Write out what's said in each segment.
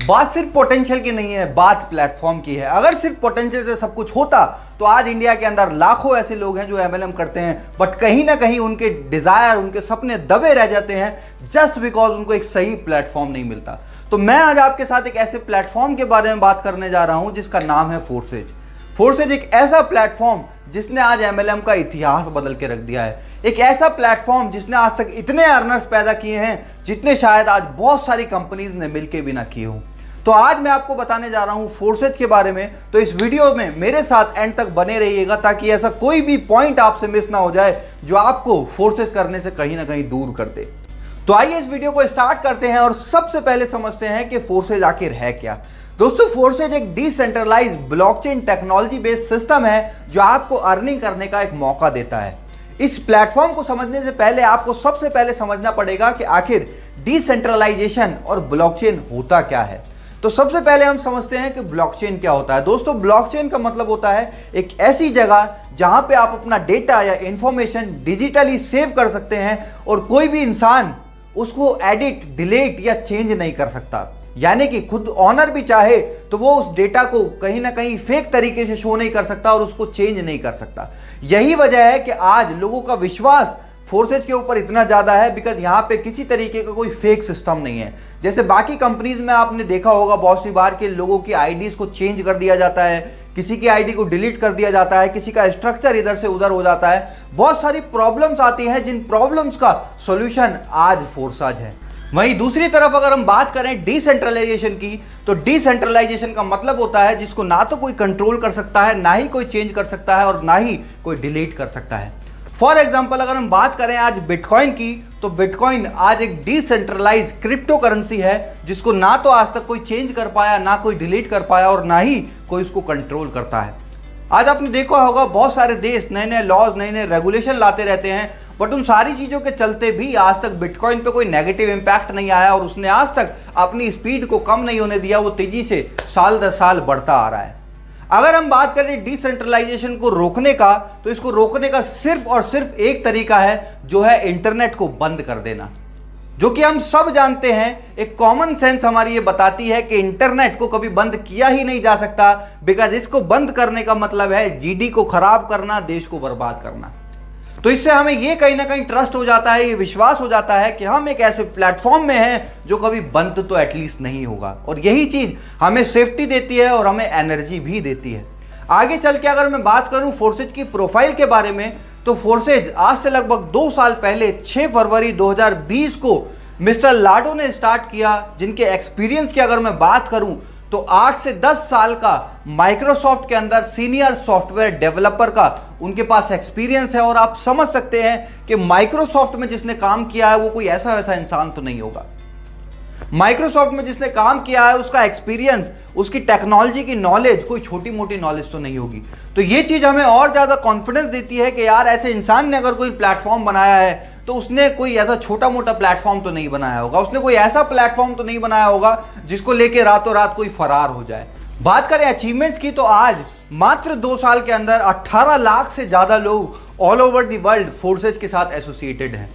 बात सिर्फ पोटेंशियल की नहीं है, बात प्लेटफॉर्म की है। अगर सिर्फ पोटेंशियल से सब कुछ होता तो आज इंडिया के अंदर लाखों ऐसे लोग हैं जो एमएलएम करते हैं, बट कहीं ना कहीं उनके डिजायर, उनके सपने दबे रह जाते हैं जस्ट बिकॉज उनको एक सही प्लेटफॉर्म नहीं मिलता। तो मैं आज आपके साथ एक ऐसे प्लेटफॉर्म के बारे में बात करने जा रहा हूं जिसका नाम है फोर्सेज। फोर्सेज एक ऐसा प्लेटफॉर्म जिसने आज एमएलएम का इतिहास बदल के रख दिया है। एक ऐसा प्लेटफॉर्म जिसने आज तक इतने अर्नर्स पैदा किए हैं जितने शायद आज बहुत सारी कंपनीज ने मिलकर भी ना किए हों। तो आज मैं आपको बताने जा रहा हूं फोर्सेज के बारे में। तो इस वीडियो में मेरे साथ एंड तक बने रहिएगा ताकि ऐसा कोई भी पॉइंट आपसे मिस ना हो जाए जो आपको फोर्सेज करने से कहीं ना कहीं दूर कर दे। तो आइए इस वीडियो को स्टार्ट करते हैं और सबसे पहले समझते हैं कि फोर्सेज आखिर है क्या। दोस्तों, फोर्सेज एक decentralised blockchain technology based system है जो आपको अर्निंग करने का एक मौका देता है। इस प्लेटफॉर्म को समझने से पहले आपको सबसे पहले समझना पड़ेगा कि आखिर डिसेंट्रलाइजेशन और ब्लॉकचेन होता क्या है। तो सबसे पहले हम समझते हैं कि ब्लॉकचेन क्या होता है। दोस्तों, ब्लॉकचेन का मतलब होता है एक ऐसी जगह जहां पे आप अपना डेटा या इंफॉर्मेशन डिजिटली सेव कर सकते हैं और कोई भी इंसान उसको एडिट, डिलीट या चेंज नहीं कर सकता। यानी कि खुद ऑनर भी चाहे तो वो उस डेटा को कहीं ना कहीं फेक तरीके से शो नहीं कर सकता और उसको चेंज नहीं कर सकता। यही वजह है कि आज लोगों का विश्वास फोर्सेज के ऊपर इतना ज्यादा है बिकॉज यहाँ पे किसी तरीके का कोई फेक सिस्टम नहीं है। जैसे बाकी कंपनीज में आपने देखा होगा बहुत सी बार के लोगों की आईडीज को चेंज कर दिया जाता है, किसी की आईडी को डिलीट कर दिया जाता है, किसी का स्ट्रक्चर इधर से उधर हो जाता है। बहुत सारी प्रॉब्लम्स आती हैं जिन प्रॉब्लम्स का सॉल्यूशन आज फोर्सेज है। वहीं दूसरी तरफ अगर हम बात करें डिसेंट्रलाइजेशन की, तो डिसेंट्रलाइजेशन का मतलब होता है जिसको ना तो कोई कंट्रोल कर सकता है, ना ही कोई चेंज कर सकता है और ना ही कोई डिलीट कर सकता है। फॉर एग्जाम्पल अगर हम बात करें आज बिटकॉइन की, तो बिटकॉइन आज एक डिसेंट्रलाइज क्रिप्टो करेंसी है जिसको ना तो आज तक कोई चेंज कर पाया, ना कोई डिलीट कर पाया और ना ही कोई इसको कंट्रोल करता है। आज आपने देखा होगा बहुत सारे देश नए नए लॉज, नए नए रेगुलेशन लाते रहते हैं, बट उन सारी चीज़ों के चलते भी आज तक बिटकॉइन पे कोई नेगेटिव इंपैक्ट नहीं आया और उसने आज तक अपनी स्पीड को कम नहीं होने दिया। वो तेजी से साल दर साल बढ़ता आ रहा है। अगर हम बात करें डिसेंट्रलाइजेशन को रोकने का, तो इसको रोकने का सिर्फ और सिर्फ एक तरीका है जो है इंटरनेट को बंद कर देना, जो कि हम सब जानते हैं। एक कॉमन सेंस हमारी ये बताती है कि इंटरनेट को कभी बंद किया ही नहीं जा सकता बिकॉज इसको बंद करने का मतलब है जीडी को खराब करना, देश को बर्बाद करना। तो इससे हमें ये कहीं ना कहीं ट्रस्ट हो जाता है, ये विश्वास हो जाता है कि हम एक ऐसे प्लेटफॉर्म में हैं जो कभी बंद तो एटलीस्ट नहीं होगा। और यही चीज हमें सेफ्टी देती है और हमें एनर्जी भी देती है। आगे चल के अगर मैं बात करूं फोर्सेज की प्रोफाइल के बारे में, तो फोर्सेज आज से लगभग 2 साल पहले 6 फरवरी 2020 को मिस्टर लाडो ने स्टार्ट किया, जिनके एक्सपीरियंस की अगर मैं बात करूं तो 8 से 10 साल का माइक्रोसॉफ्ट के अंदर सीनियर सॉफ्टवेयर डेवलपर का उनके पास एक्सपीरियंस है। और आप समझ सकते हैं कि माइक्रोसॉफ्ट में जिसने काम किया है वो कोई ऐसा वैसा इंसान तो नहीं होगा। माइक्रोसॉफ्ट में जिसने काम किया है उसका एक्सपीरियंस, उसकी टेक्नोलॉजी की नॉलेज कोई छोटी मोटी नॉलेज तो नहीं होगी। तो ये चीज हमें और ज्यादा कॉन्फिडेंस देती है कि यार ऐसे इंसान ने अगर कोई प्लेटफॉर्म बनाया है तो उसने कोई ऐसा छोटा मोटा प्लेटफॉर्म तो नहीं बनाया होगा, उसने कोई ऐसा प्लेटफॉर्म तो नहीं बनाया होगा जिसको लेके रातों रात कोई फरार हो जाए। बात करें अचीवमेंट्स की, तो आज मात्र 2 साल के अंदर 18 लाख से ज्यादा लोग all over the world forces के साथ एसोसिएटेड हैं।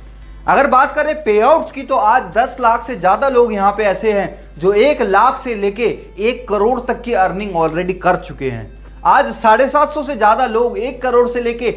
अगर बात करें पे आउट्स की, तो आज 10 लाख से ज्यादा लोग यहाँ पे ऐसे हैं जो 1 लाख से लेके 1 करोड़ तक की अर्निंग ऑलरेडी कर चुके हैं। आज 750 से ज्यादा लोग 1 करोड़ से लेके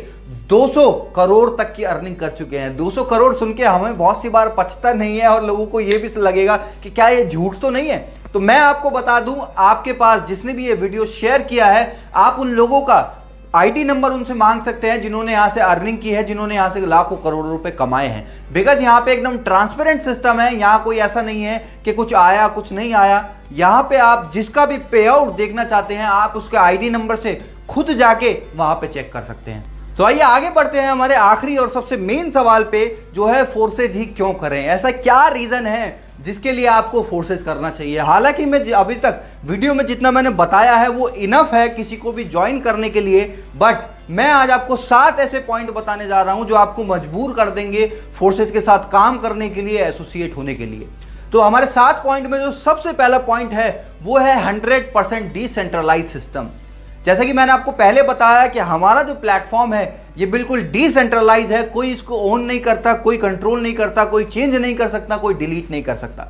200 करोड़ तक की अर्निंग कर चुके हैं। 200 करोड़ सुन के हमें बहुत सी बार पचता नहीं है और लोगों को यह भी लगेगा कि क्या ये झूठ तो नहीं है। तो मैं आपको बता दूं, आपके पास जिसने भी ये वीडियो शेयर किया है, आप उन लोगों का आईडी नंबर उनसे मांग सकते हैं जिन्होंने यहां से अर्निंग की है, जिन्होंने यहां से लाखों करोड़ों रुपए कमाए हैं। बिकॉज यहां पे एकदम ट्रांसपेरेंट सिस्टम है, यहां कोई ऐसा नहीं है कि कुछ आया कुछ नहीं आया। यहां पे आप जिसका भी पे आउट देखना चाहते हैं, आप उसके आईडी नंबर से खुद जाके वहां पे चेक कर सकते हैं। तो आइए आगे बढ़ते हैं हमारे आखिरी और सबसे मेन सवाल पे, जो है फोर्सेज ही क्यों करें। ऐसा क्या रीजन है जिसके लिए आपको फोर्सेज करना चाहिए। हालांकि मैं अभी तक वीडियो में जितना मैंने बताया है वो इनफ है किसी को भी ज्वाइन करने के लिए, बट मैं आज आपको 7 ऐसे पॉइंट बताने जा रहा हूं जो आपको मजबूर कर देंगे फोर्सेज के साथ काम करने के लिए, एसोसिएट होने के लिए। तो हमारे 7 पॉइंट में जो सबसे पहला पॉइंट है वो है 100% डिसेंट्रलाइज सिस्टम। जैसा कि मैंने आपको पहले बताया कि हमारा जो प्लेटफॉर्म है ये बिल्कुल डिसेंट्रलाइज है, कोई इसको ओन नहीं करता, कोई कंट्रोल नहीं करता, कोई चेंज नहीं कर सकता, कोई डिलीट नहीं कर सकता।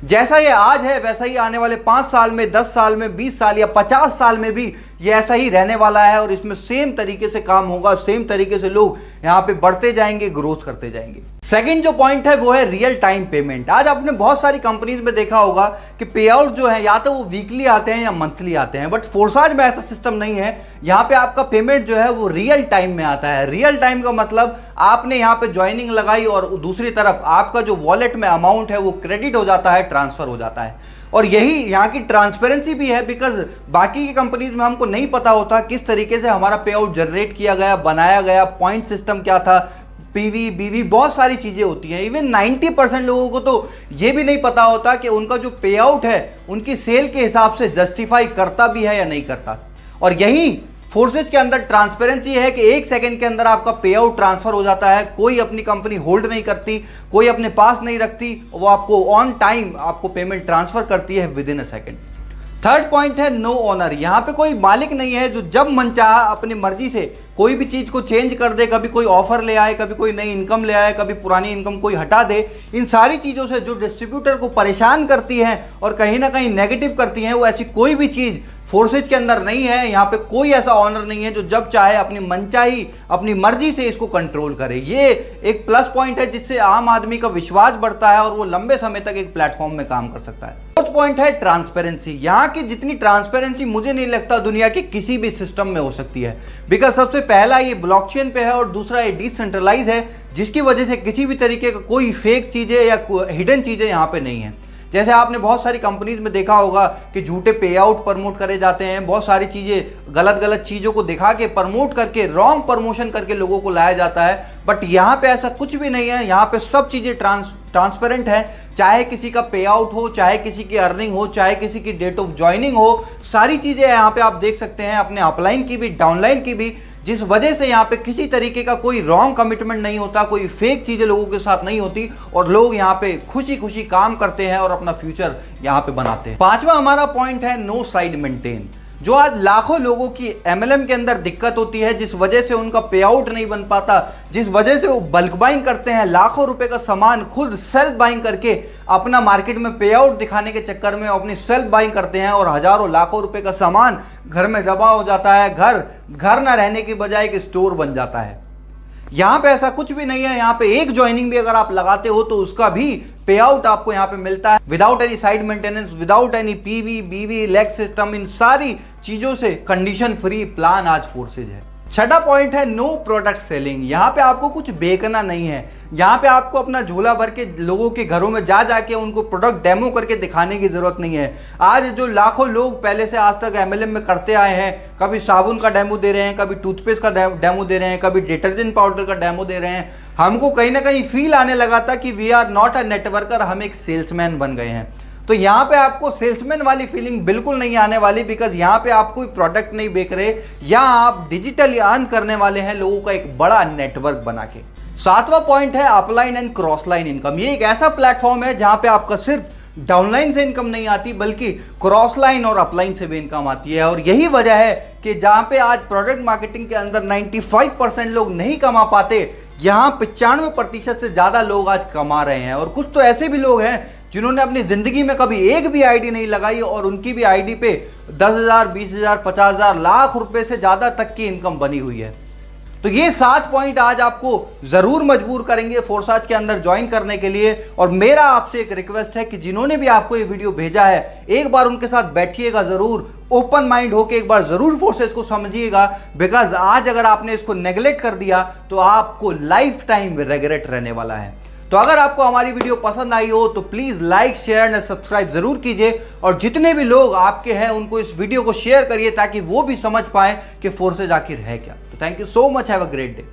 जैसा ये आज है वैसा ही आने वाले 5 साल में, 10 साल में, 20 साल या 50 साल में भी ये ऐसा ही रहने वाला है और इसमें सेम तरीके से काम होगा, सेम तरीके से लोग यहां पे बढ़ते जाएंगे, ग्रोथ करते जाएंगे। सेकंड जो पॉइंट है वो है रियल टाइम पेमेंट। आज आपने बहुत सारी कंपनीज में देखा होगा कि पे आउट जो है या तो वो वीकली आते हैं या मंथली आते हैं, बट फोर्साज में ऐसा सिस्टम नहीं है। यहां पे आपका पेमेंट जो है वो रियल टाइम में आता है। रियल टाइम का मतलब आपने यहां पे ज्वाइनिंग लगाई और दूसरी तरफ आपका जो वॉलेट में अमाउंट है वो क्रेडिट हो जाता है, ट्रांसफर हो जाता है। और यही यहाँ की ट्रांसपेरेंसी भी है, बिकॉज बाकी की कंपनीज में हमको नहीं पता होता किस तरीके से हमारा पे आउट जनरेट किया गया, बनाया गया, पॉइंट सिस्टम क्या था, पीवी बीवी बहुत सारी चीजें होती हैं। इवन 90% लोगों को तो ये भी नहीं पता होता कि उनका जो पे आउट है उनकी सेल के हिसाब से जस्टिफाई करता भी है या नहीं करता। और यही फोर्सेज के अंदर ट्रांसपेरेंसी है कि 1 सेकंड के अंदर आपका पे आउट ट्रांसफर हो जाता है। कोई अपनी कंपनी होल्ड नहीं करती, कोई अपने पास नहीं रखती, वो आपको ऑन टाइम आपको पेमेंट ट्रांसफर करती है with in a second. Third point है नो ओनर। यहां पे कोई मालिक नहीं है जो जब मन चाहा अपनी मर्जी से कोई भी चीज को चेंज कर दे, कभी कोई ऑफर ले आए, कभी कोई नई इनकम ले आए, कभी पुरानी इनकम कोई हटा दे। इन सारी चीजों से जो डिस्ट्रीब्यूटर को परेशान करती है और कहीं ना कहीं नेगेटिव करती है, वो ऐसी कोई भी चीज फोर्सेज के अंदर नहीं है। यहां पे कोई ऐसा ऑनर नहीं है जो जब चाहे अपनी मनचाही अपनी मर्जी से इसको कंट्रोल करे। ये एक प्लस पॉइंट है जिससे आम आदमी का विश्वास बढ़ता है और वो लंबे समय तक एक प्लेटफॉर्म में काम कर सकता है। फोर्थ पॉइंट है ट्रांसपेरेंसी। यहां की जितनी ट्रांसपेरेंसी मुझे नहीं लगता दुनिया के किसी भी सिस्टम में हो सकती है, बिकॉज सबसे पहला ये ब्लॉकचेन पे है और दूसरा ये डिसेंट्रलाइज है, जिसकी वजह से किसी भी तरीके का कोई फेक चीजें या हिडन चीजें यहां पे नहीं है। जैसे आपने बहुत सारी कंपनीज में देखा होगा कि झूठे पे आउट प्रमोट करे जाते हैं, बहुत सारी चीजें गलत गलत चीजों को दिखा के प्रमोट करके रॉन्ग प्रमोशन करके लोगों को लाया जाता है। बट यहाँ पे ऐसा कुछ भी नहीं है। यहाँ पे सब चीजें ट्रांसपेरेंट है। चाहे किसी का पे आउट हो, चाहे किसी की अर्निंग हो, चाहे किसी की डेट ऑफ ज्वाइनिंग हो, सारी चीजें यहाँ पे आप देख सकते हैं, अपने अपलाइन की भी डाउनलाइन की भी, जिस वजह से यहाँ पे किसी तरीके का कोई रॉन्ग कमिटमेंट नहीं होता, कोई फेक चीजें लोगों के साथ नहीं होती और लोग यहाँ पे खुशी खुशी काम करते हैं और अपना फ्यूचर यहाँ पे बनाते हैं। पांचवा हमारा पॉइंट है नो साइड मेंटेन। जो आज लाखों लोगों की एमएलएम के अंदर दिक्कत होती है, जिस वजह से उनका पे आउट नहीं बन पाता, जिस वजह से वो बल्क बाइंग करते हैं, लाखों रुपए का सामान खुद सेल्फ बाइंग करके अपना मार्केट में पे आउट दिखाने के चक्कर में अपनी सेल्फ बाइंग करते हैं और हजारों लाखों रुपए का सामान घर में जमा हो जाता है। घर ना रहने की बजाय एक स्टोर बन जाता है। यहां पे ऐसा कुछ भी नहीं है। यहां पे एक ज्वाइनिंग भी अगर आप लगाते हो तो उसका भी पे आउट आपको यहां पे मिलता है without any side maintenance, without any PV बीवी लेग सिस्टम। इन सारी चीजों से कंडीशन फ्री प्लान आज फोर्सेज है। छठा पॉइंट है नो प्रोडक्ट सेलिंग। यहां पे आपको कुछ बेचना नहीं है। यहां पे आपको अपना झोला भर के लोगों के घरों में जा जाके उनको प्रोडक्ट डेमो करके दिखाने की जरूरत नहीं है। आज जो लाखों लोग पहले से आज तक एमएलएम में करते आए हैं, कभी साबुन का डेमो दे रहे हैं, कभी टूथपेस्ट का डेमो दे रहे हैं, कभी डिटर्जेंट पाउडर का डेमो दे रहे हैं, हमको कहीं ना कहीं फील आने लगा था कि we are not a networker, हम एक सेल्समैन बन गए हैं। तो यहाँ पे आपको सेल्समैन वाली फीलिंग बिल्कुल नहीं आने वाली, बिकॉज यहाँ पे आप कोई प्रोडक्ट नहीं बेच रहे, या आप डिजिटली अर्न करने वाले हैं लोगों का एक बड़ा नेटवर्क बना के। सातवां पॉइंट है upline and cross line income. ये एक ऐसा प्लेटफॉर्म है जहां पे आपका सिर्फ डाउनलाइन से इनकम नहीं आती, बल्कि क्रॉस लाइन और अपलाइन से भी इनकम आती है। और यही वजह है कि जहां पे आज प्रोडक्ट मार्केटिंग के अंदर 95% लोग नहीं कमा पाते, यहां 95% से ज्यादा लोग आज कमा रहे हैं। और कुछ तो ऐसे भी लोग हैं जिन्होंने अपनी जिंदगी में कभी एक भी आईडी नहीं लगाई और उनकी भी आईडी पे 10,000, 20,000, 50,000, लाख रुपए से ज्यादा तक की इनकम बनी हुई है। तो ये 7 पॉइंट आज आपको जरूर मजबूर करेंगे फोर्साज के अंदर ज्वाइन करने के लिए। और मेरा आपसे एक रिक्वेस्ट है कि जिन्होंने भी आपको ये वीडियो भेजा है, एक बार उनके साथ बैठिएगा जरूर, ओपन माइंड होके एक बार जरूर फोर्सेज को समझिएगा, बिकॉज आज अगर आपने इसको नेग्लेक्ट कर दिया तो आपको लाइफ टाइम रिग्रेट रहने वाला है। तो अगर आपको हमारी वीडियो पसंद आई हो तो please like share and subscribe जरूर कीजिए, और जितने भी लोग आपके हैं उनको इस वीडियो को शेयर करिए ताकि वो भी समझ पाए कि फोर्सेज आखिर है क्या। तो thank you so much, have a great day.